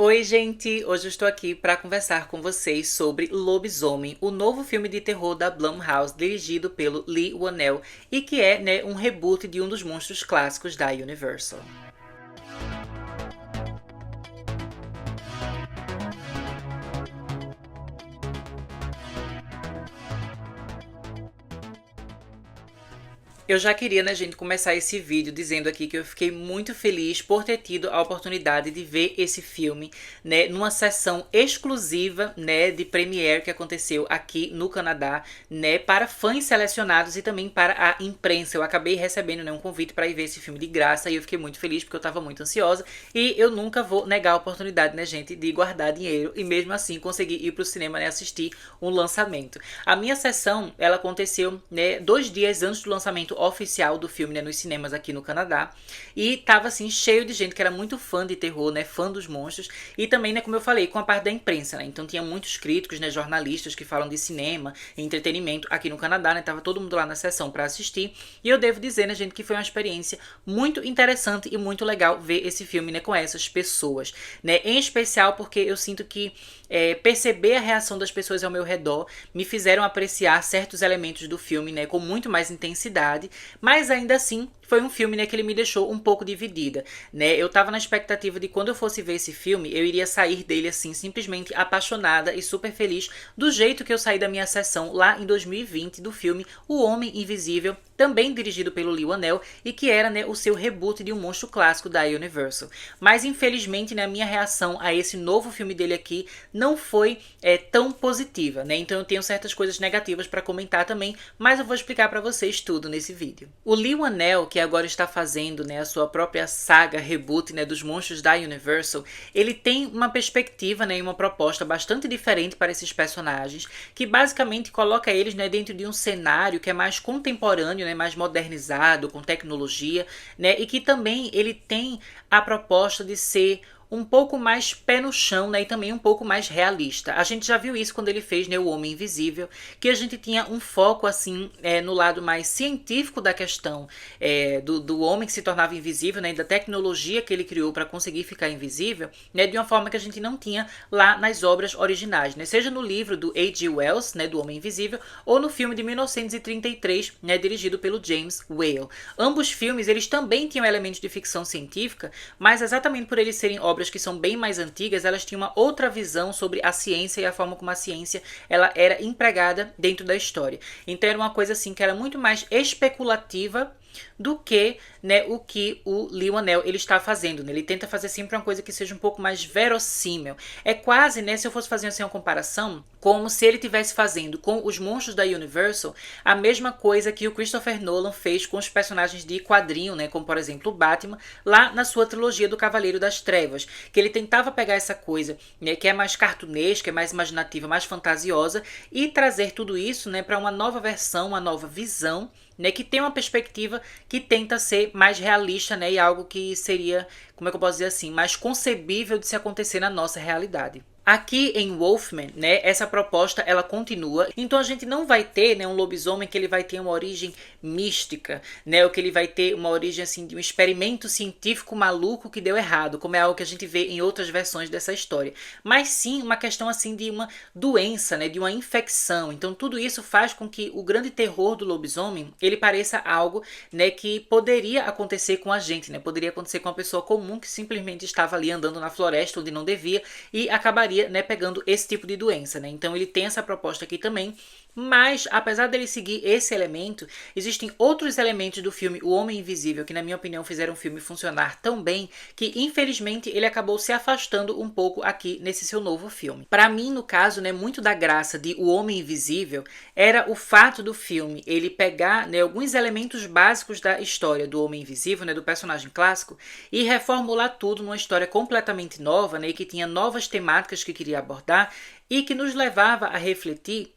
Oi, gente! Hoje eu estou aqui para conversar com vocês sobre Lobisomem, o novo filme de terror da Blumhouse, dirigido pelo Lee Whannell e que é, um reboot de um dos monstros clássicos da Universal. Eu já queria, gente, começar esse vídeo dizendo aqui que eu fiquei muito feliz por ter tido a oportunidade de ver esse filme, numa sessão exclusiva, de premiere que aconteceu aqui no Canadá, para fãs selecionados e também para a imprensa. Eu acabei recebendo, um convite para ir ver esse filme de graça e eu fiquei muito feliz porque eu estava muito ansiosa e eu nunca vou negar a oportunidade, gente, de guardar dinheiro e mesmo assim conseguir ir para o cinema, assistir um lançamento. A minha sessão, ela aconteceu, 2 dias antes do lançamento oficial do filme, nos cinemas aqui no Canadá. E tava assim cheio de gente que era muito fã de terror, fã dos monstros. E também, como eu falei, com a parte da imprensa, Então tinha muitos críticos, jornalistas que falam de cinema e entretenimento aqui no Canadá, Tava todo mundo lá na sessão para assistir. E eu devo dizer, gente, que foi uma experiência muito interessante e muito legal ver esse filme, com essas pessoas, Em especial porque eu sinto que perceber a reação das pessoas ao meu redor me fizeram apreciar certos elementos do filme, com muito mais intensidade, mas ainda assim foi um filme, que ele me deixou um pouco dividida, Eu tava na expectativa de quando eu fosse ver esse filme, eu iria sair dele assim, simplesmente apaixonada e super feliz do jeito que eu saí da minha sessão lá em 2020 do filme O Homem Invisível, também dirigido pelo Lee Whannell e que era, o seu reboot de um monstro clássico da Universal. Mas infelizmente, a minha reação a esse novo filme dele aqui não foi tão positiva, Então eu tenho certas coisas negativas para comentar também, mas eu vou explicar para vocês tudo nesse vídeo. O Lee Whannell, que agora está fazendo, a sua própria saga reboot, dos monstros da Universal, ele tem uma perspectiva, e uma proposta bastante diferente para esses personagens, que basicamente coloca eles, dentro de um cenário que é mais contemporâneo, mais modernizado, com tecnologia, e que também ele tem a proposta de ser um pouco mais pé no chão, e também um pouco mais realista. A gente já viu isso quando ele fez, O Homem Invisível, que a gente tinha um foco, assim, no lado mais científico da questão do homem que se tornava invisível, e da tecnologia que ele criou para conseguir ficar invisível, de uma forma que a gente não tinha lá nas obras originais, seja no livro do A.G. Wells, do Homem Invisível, ou no filme de 1933, dirigido pelo James Whale. Ambos filmes, eles também tinham elementos de ficção científica, mas exatamente por eles serem obras que são bem mais antigas, elas tinham uma outra visão sobre a ciência e a forma como a ciência ela era empregada dentro da história. Então era uma coisa assim que era muito mais especulativa do que o que o Lee Whannell ele está fazendo. Ele tenta fazer sempre uma coisa que seja um pouco mais verossímil. É quase, se eu fosse fazer assim, uma comparação, como se ele estivesse fazendo com os monstros da Universal a mesma coisa que o Christopher Nolan fez com os personagens de quadrinho, como por exemplo o Batman, lá na sua trilogia do Cavaleiro das Trevas, que ele tentava pegar essa coisa que é mais cartunesca, é mais imaginativa, mais fantasiosa e trazer tudo isso para uma nova versão, uma nova visão, que tem uma perspectiva que tenta ser mais realista, e algo que seria, como é que eu posso dizer assim, mais concebível de se acontecer na nossa realidade. Aqui em Wolfman, essa proposta ela continua, então a gente não vai ter, um lobisomem que ele vai ter uma origem mística, ou que ele vai ter uma origem assim de um experimento científico maluco que deu errado, como é algo que a gente vê em outras versões dessa história, mas sim uma questão assim de uma doença, de uma infecção. Então tudo isso faz com que o grande terror do lobisomem, ele pareça algo, que poderia acontecer com a gente, poderia acontecer com uma pessoa comum que simplesmente estava ali andando na floresta onde não devia e acabaria pegando esse tipo de doença, Então ele tem essa proposta aqui também, mas apesar dele seguir esse elemento, existem outros elementos do filme O Homem Invisível que na minha opinião fizeram o filme funcionar tão bem que infelizmente ele acabou se afastando um pouco aqui nesse seu novo filme. Para mim, no caso, muito da graça de O Homem Invisível era o fato do filme ele pegar alguns elementos básicos da história do Homem Invisível, do personagem clássico, e reformular tudo numa história completamente nova, e que tinha novas temáticas que queria abordar e que nos levava a refletir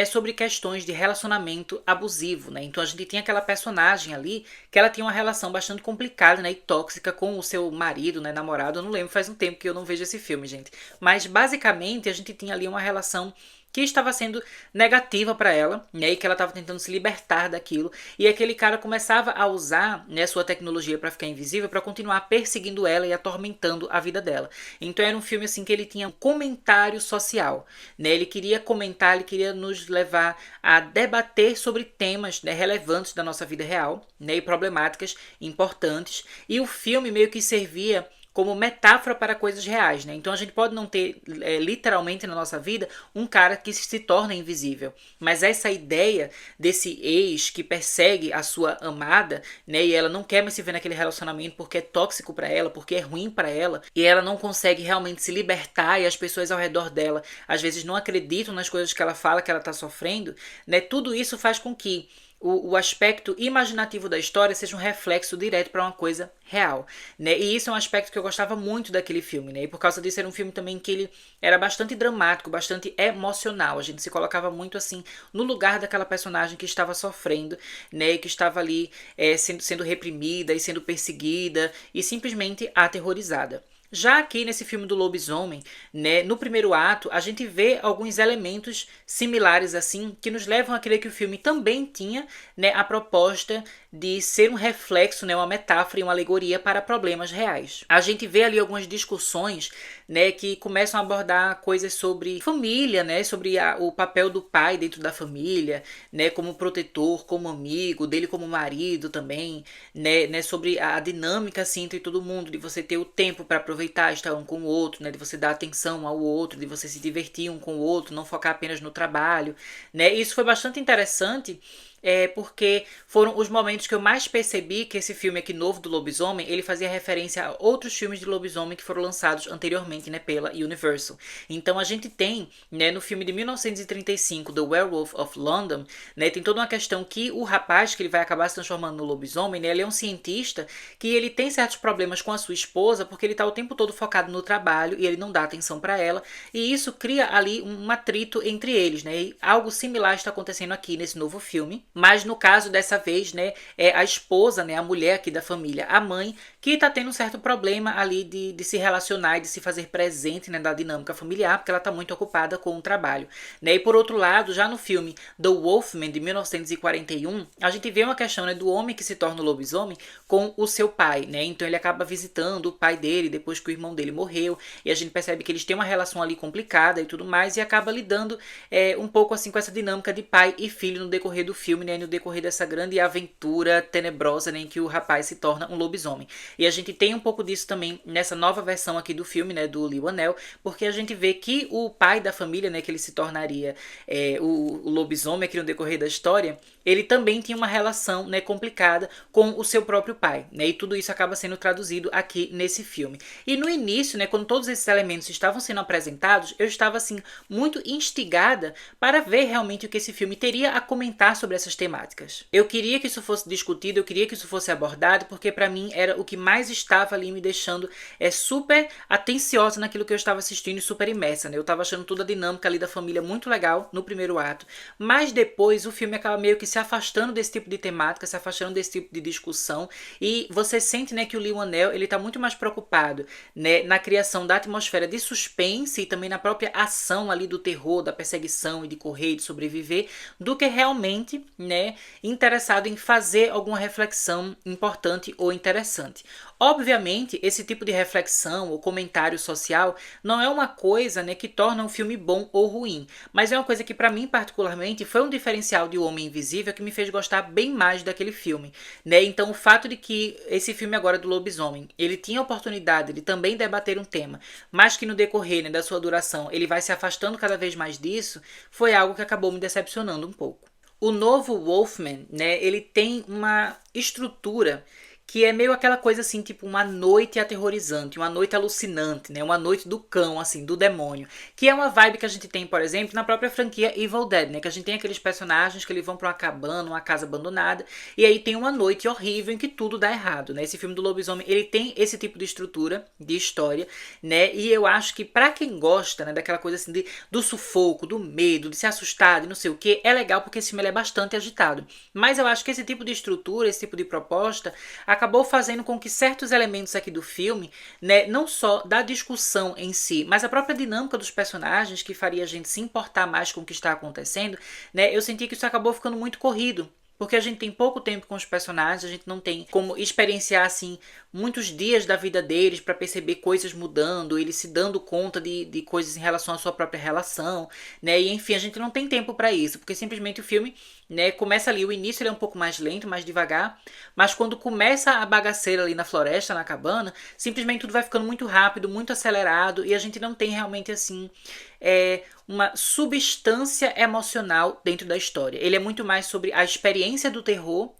sobre questões de relacionamento abusivo, Então a gente tinha aquela personagem ali que ela tinha uma relação bastante complicada, e tóxica com o seu marido, namorado. Eu não lembro, faz um tempo que eu não vejo esse filme, gente. Mas basicamente a gente tinha ali uma relação que estava sendo negativa para ela, né, e que ela estava tentando se libertar daquilo, e aquele cara começava a usar, né, sua tecnologia para ficar invisível, para continuar perseguindo ela e atormentando a vida dela. Então era um filme assim que ele tinha um comentário social, né, ele queria comentar, ele queria nos levar a debater sobre temas, né, relevantes da nossa vida real, né, e problemáticas importantes, e o filme meio que servia como metáfora para coisas reais, né? Então a gente pode não ter literalmente na nossa vida um cara que se torna invisível, mas essa ideia desse ex que persegue a sua amada, né? E ela não quer mais se ver naquele relacionamento porque é tóxico para ela, porque é ruim para ela, e ela não consegue realmente se libertar e as pessoas ao redor dela às vezes não acreditam nas coisas que ela fala que ela está sofrendo, né? Tudo isso faz com que o aspecto imaginativo da história seja um reflexo direto para uma coisa real, né? E isso é um aspecto que eu gostava muito daquele filme, né? E por causa disso era um filme também que ele era bastante dramático, bastante emocional. A gente se colocava muito assim no lugar daquela personagem que estava sofrendo, né? E que estava ali sendo reprimida e sendo perseguida e simplesmente aterrorizada. Já aqui nesse filme do lobisomem, né, no primeiro ato, a gente vê alguns elementos similares assim que nos levam a crer que o filme também tinha, né, a proposta de ser um reflexo, né, uma metáfora e uma alegoria para problemas reais. A gente vê ali algumas discussões, né, que começam a abordar coisas sobre família, né, sobre o papel do pai dentro da família, né, como protetor, como amigo, dele como marido também, né, sobre a dinâmica assim entre todo mundo, de você ter o tempo para aproveitar estar um com o outro, né, de você dar atenção ao outro, de você se divertir um com o outro, não focar apenas no trabalho, né? Isso foi bastante interessante. Porque foram os momentos que eu mais percebi que esse filme aqui novo do lobisomem, ele fazia referência a outros filmes de lobisomem que foram lançados anteriormente, né, pela Universal. Então a gente tem, né, no filme de 1935, The Werewolf of London, né, tem toda uma questão que o rapaz que ele vai acabar se transformando no lobisomem, né, ele é um cientista que ele tem certos problemas com a sua esposa porque ele está o tempo todo focado no trabalho e ele não dá atenção para ela, e isso cria ali um atrito entre eles, né, e algo similar está acontecendo aqui nesse novo filme. Mas no caso dessa vez, né, é a esposa, né, a mulher aqui da família, a mãe, que tá tendo um certo problema ali de se relacionar e de se fazer presente, né, da dinâmica familiar, porque ela tá muito ocupada com o trabalho, né? E por outro lado, já no filme The Wolfman, de 1941, a gente vê uma questão, né, do homem que se torna o lobisomem com o seu pai, né? Então ele acaba visitando o pai dele depois que o irmão dele morreu, e a gente percebe que eles têm uma relação ali complicada e tudo mais, e acaba lidando um pouco assim com essa dinâmica de pai e filho no decorrer do filme, né, no decorrer dessa grande aventura tenebrosa, né, em que o rapaz se torna um lobisomem. E a gente tem um pouco disso também nessa nova versão aqui do filme, né, do Leigh Whannell, porque a gente vê que o pai da família, né, que ele se tornaria o lobisomem aqui no decorrer da história, ele também tinha uma relação, né, complicada com o seu próprio pai, né, e tudo isso acaba sendo traduzido aqui nesse filme. E no início, né, quando todos esses elementos estavam sendo apresentados, eu estava assim muito instigada para ver realmente o que esse filme teria a comentar sobre essas temáticas. Eu queria que isso fosse discutido, eu queria que isso fosse abordado, porque para mim era o que mais estava ali me deixando super atenciosa naquilo que eu estava assistindo e super imersa, né? Eu estava achando toda a dinâmica ali da família muito legal no primeiro ato, mas depois o filme acaba meio que se afastando desse tipo de temática, se afastando desse tipo de discussão, e você sente, né, que o Leigh Whannell, ele tá muito mais preocupado, né, na criação da atmosfera de suspense e também na própria ação ali do terror, da perseguição e de correr, de sobreviver, do que realmente, né, interessado em fazer alguma reflexão importante ou interessante. Obviamente, esse tipo de reflexão ou comentário social não é uma coisa, né, que torna um filme bom ou ruim, mas é uma coisa que para mim particularmente foi um diferencial de O Homem Invisível que me fez gostar bem mais daquele filme, né? Então o fato de que esse filme agora do lobisomem, ele tinha a oportunidade de também debater um tema, mas que no decorrer, né, da sua duração ele vai se afastando cada vez mais disso, foi algo que acabou me decepcionando um pouco. O novo Wolfman, né, ele tem uma estrutura que é meio aquela coisa assim, tipo uma noite aterrorizante, uma noite alucinante, né? Uma noite do cão, assim, do demônio. Que é uma vibe que a gente tem, por exemplo, na própria franquia Evil Dead, né? Que a gente tem aqueles personagens que eles vão pra uma cabana, uma casa abandonada, e aí tem uma noite horrível em que tudo dá errado, né? Esse filme do lobisomem, ele tem esse tipo de estrutura, de história, né? E eu acho que pra quem gosta, né, daquela coisa assim, do sufoco, do medo, de se assustar, de não sei o que, é legal porque esse filme é bastante agitado. Mas eu acho que esse tipo de estrutura, esse tipo de proposta, acabou fazendo com que certos elementos aqui do filme, né, não só da discussão em si, mas a própria dinâmica dos personagens, que faria a gente se importar mais com o que está acontecendo, né, eu senti que isso acabou ficando muito corrido. Porque a gente tem pouco tempo com os personagens, a gente não tem como experienciar, assim, muitos dias da vida deles para perceber coisas mudando, eles se dando conta de coisas em relação à sua própria relação, né? E enfim, a gente não tem tempo para isso, porque simplesmente o filme, né, começa ali, o início ele é um pouco mais lento, mais devagar, mas quando começa a bagaceira ali na floresta, na cabana, simplesmente tudo vai ficando muito rápido, muito acelerado, e a gente não tem realmente, assim, uma substância emocional dentro da história. Ele é muito mais sobre a experiência do terror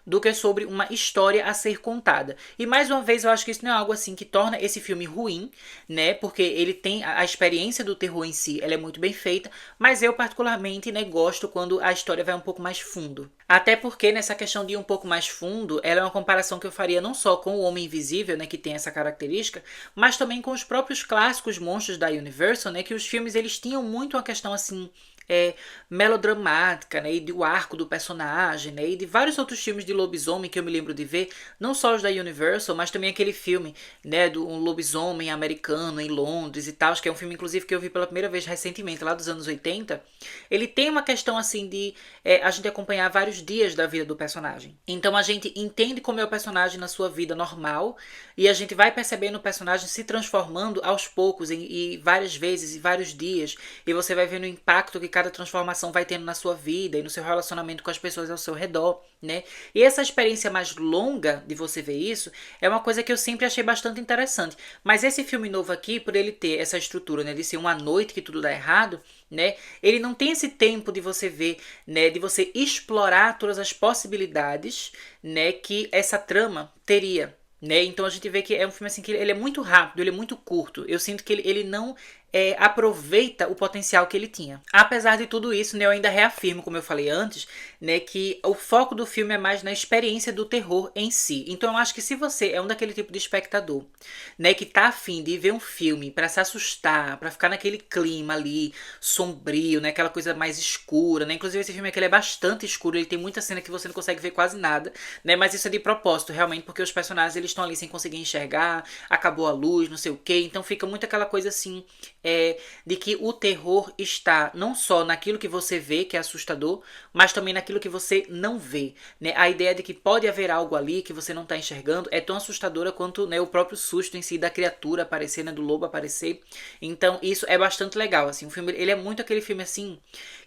do que sobre uma história a ser contada. E mais uma vez eu acho que isso não é algo assim que torna esse filme ruim, né? Porque ele tem a experiência do terror em si, ela é muito bem feita, mas eu particularmente, né, gosto quando a história vai um pouco mais fundo. Até porque nessa questão de ir um pouco mais fundo, ela é uma comparação que eu faria não só com o Homem Invisível, né, que tem essa característica, mas também com os próprios clássicos monstros da Universal, né, que os filmes eles tinham muito uma questão assim melodramática, né, e do arco do personagem, né, e de vários outros filmes de lobisomem que eu me lembro de ver, não só os da Universal, mas também aquele filme, né, do um lobisomem americano em Londres e tal, que é um filme inclusive que eu vi pela primeira vez recentemente, lá dos anos 80. Ele tem uma questão assim de a gente acompanhar vários dias da vida do personagem. Então a gente entende como é o personagem na sua vida normal e a gente vai percebendo o personagem se transformando aos poucos e várias vezes e vários dias, e você vai vendo o impacto que cada transformação vai tendo na sua vida e no seu relacionamento com as pessoas ao seu redor, né? E essa experiência mais longa de você ver isso é uma coisa que eu sempre achei bastante interessante. Mas esse filme novo aqui, por ele ter essa estrutura, né, de ser uma noite que tudo dá errado, né? Ele não tem esse tempo de você ver, né, de você explorar todas as possibilidades, né, que essa trama teria. Né? Então a gente vê que é um filme assim que ele é muito rápido, ele é muito curto. Eu sinto que ele não aproveita o potencial que ele tinha. Apesar de tudo isso, né, eu ainda reafirmo, como eu falei antes, né, que o foco do filme é mais na experiência do terror em si. Então eu acho que se você é um daquele tipo de espectador, né, que tá afim de ver um filme para se assustar, para ficar naquele clima ali sombrio, né, aquela coisa mais escura, né? Inclusive esse filme aqui ele é bastante escuro, ele tem muita cena que você não consegue ver quase nada, né? Mas isso é de propósito, realmente, porque os personagens eles estão ali sem conseguir enxergar, acabou a luz, não sei o que, então fica muito aquela coisa assim, de que o terror está não só naquilo que você vê, que é assustador, mas também naquilo que você não vê, né? A ideia de que pode haver algo ali que você não está enxergando é tão assustadora quanto, né, o próprio susto em si da criatura aparecer, né, do lobo aparecer. Então isso é bastante legal, assim, o filme ele é muito aquele filme assim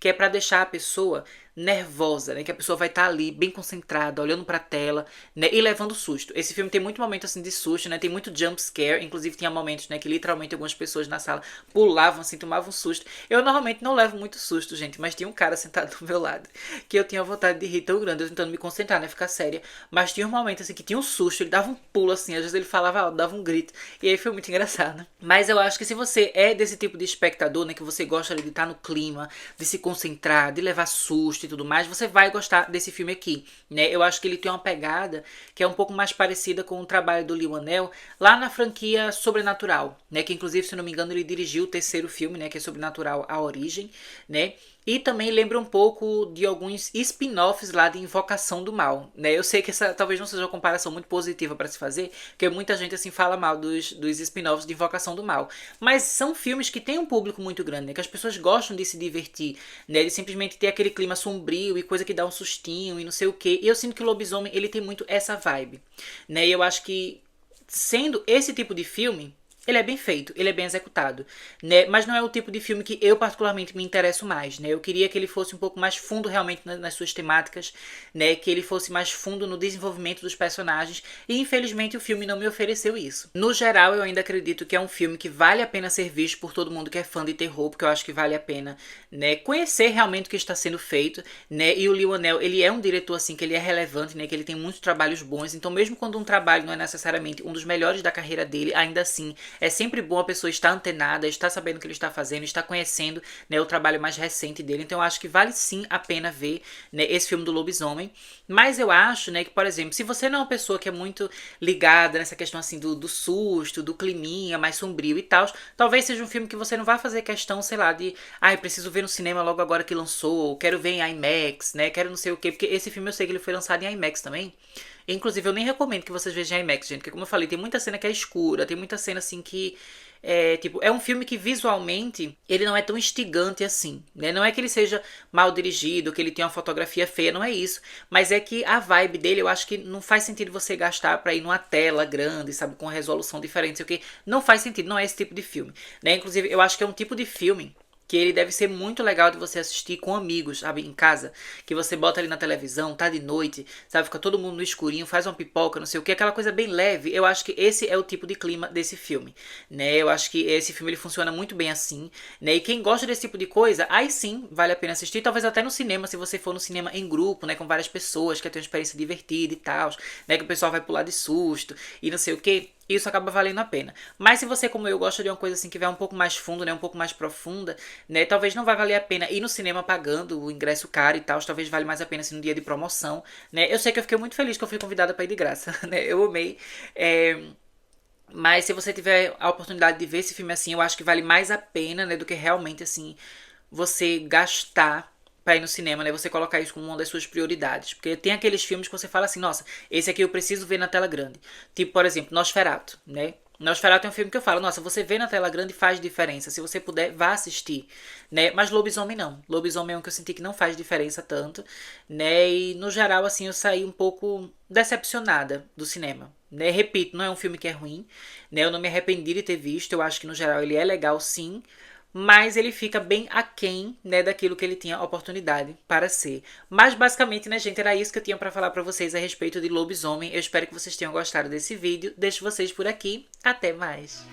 que é para deixar a pessoa nervosa, né? Que a pessoa vai estar ali bem concentrada, olhando pra tela, né? E levando susto. Esse filme tem muito momento assim de susto, né? Tem muito jump scare, inclusive tinha momentos, né, que literalmente algumas pessoas na sala pulavam assim, tomavam susto. Eu normalmente não levo muito susto, gente, mas tinha um cara sentado do meu lado que eu tinha vontade de rir tão grande, eu tentando me concentrar, né, ficar séria, mas tinha um momento assim que tinha um susto, ele dava um pulo assim, às vezes ele falava alto, dava um grito, e aí foi muito engraçado. Mas eu acho que se você é desse tipo de espectador, né, que você gosta de estar no clima, de se concentrar, de levar susto e tudo mais, você vai gostar desse filme aqui, né? Eu acho que ele tem uma pegada que é um pouco mais parecida com o trabalho do Leigh Whannell lá na franquia Sobrenatural, né? Que inclusive, se não me engano, ele dirigiu o terceiro filme, né? Que é Sobrenatural, A Origem, né? E também lembra um pouco de alguns spin-offs lá de Invocação do Mal, né? Eu sei que essa talvez não seja uma comparação muito positiva para se fazer, porque muita gente assim fala mal dos spin-offs de Invocação do Mal. Mas são filmes que têm um público muito grande, né? Que as pessoas gostam de se divertir, né? De simplesmente ter aquele clima sombrio e coisa que dá um sustinho e não sei o quê. E eu sinto que o Lobisomem, ele tem muito essa vibe, né? E eu acho que, sendo esse tipo de filme, ele é bem feito, ele é bem executado, né? Mas não é o tipo de filme que eu particularmente me interesso mais, né? Eu queria que ele fosse um pouco mais fundo realmente nas suas temáticas, né? Que ele fosse mais fundo no desenvolvimento dos personagens e infelizmente o filme não me ofereceu isso. No geral, eu ainda acredito que é um filme que vale a pena ser visto por todo mundo que é fã de terror, porque eu acho que vale a pena, né, conhecer realmente o que está sendo feito, né? E o Leigh Whannell, ele é um diretor assim que ele é relevante, né? Que ele tem muitos trabalhos bons, então mesmo quando um trabalho não é necessariamente um dos melhores da carreira dele, ainda assim é sempre bom a pessoa estar antenada, estar sabendo o que ele está fazendo, estar conhecendo, né, o trabalho mais recente dele. Então eu acho que vale sim a pena ver, né, esse filme do Lobisomem. Mas eu acho, né, que, por exemplo, se você não é uma pessoa que é muito ligada nessa questão assim do susto, do climinha mais sombrio e tal, talvez seja um filme que você não vai fazer questão, sei lá, de preciso ver no cinema logo agora que lançou, quero ver em IMAX, né, quero não sei o quê, porque esse filme eu sei que ele foi lançado em IMAX também. Inclusive, eu nem recomendo que vocês vejam em IMAX, gente, porque como eu falei, tem muita cena que é escura, tem muita cena assim que tipo, é um filme que visualmente ele não é tão instigante assim, né? Não é que ele seja mal dirigido, que ele tenha uma fotografia feia, não é isso. Mas é que a vibe dele, eu acho que não faz sentido você gastar pra ir numa tela grande, sabe, com resolução diferente, sei o que. Não faz sentido, não é esse tipo de filme, né? Inclusive, eu acho que é um tipo de filme que ele deve ser muito legal de você assistir com amigos, sabe, em casa, que você bota ali na televisão, tá de noite, sabe, fica todo mundo no escurinho, faz uma pipoca, não sei o que, aquela coisa bem leve. Eu acho que esse é o tipo de clima desse filme, né? Eu acho que esse filme ele funciona muito bem assim, né? E quem gosta desse tipo de coisa, aí sim vale a pena assistir, talvez até no cinema, se você for no cinema em grupo, né, com várias pessoas, quer ter uma experiência divertida e tal, né, que o pessoal vai pular de susto e não sei o que. Isso acaba valendo a pena. Mas se você, como eu, gosta de uma coisa assim que vai um pouco mais fundo, né, um pouco mais profunda, né, talvez não vai valer a pena ir no cinema pagando o ingresso caro e tal, talvez vale mais a pena assim no dia de promoção, né. Eu sei que eu fiquei muito feliz que eu fui convidada para ir de graça, né, eu amei. Mas se você tiver a oportunidade de ver esse filme assim, eu acho que vale mais a pena, né, do que realmente assim você gastar pra ir no cinema, né? Você colocar isso como uma das suas prioridades. Porque tem aqueles filmes que você fala assim, nossa, esse aqui eu preciso ver na tela grande. Tipo, por exemplo, Nosferatu, né? Nosferatu é um filme que eu falo, nossa, você vê na tela grande faz diferença. Se você puder, vá assistir, né? Mas Lobisomem não. Lobisomem é um que eu senti que não faz diferença tanto, né? E no geral, assim, eu saí um pouco decepcionada do cinema, né? Repito, não é um filme que é ruim, né? Eu não me arrependi de ter visto. Eu acho que no geral ele é legal, sim, mas ele fica bem aquém, né, daquilo que ele tinha oportunidade para ser. Mas basicamente, né, gente, era isso que eu tinha para falar para vocês a respeito de Lobisomem. Eu espero que vocês tenham gostado desse vídeo. Deixo vocês por aqui. Até mais.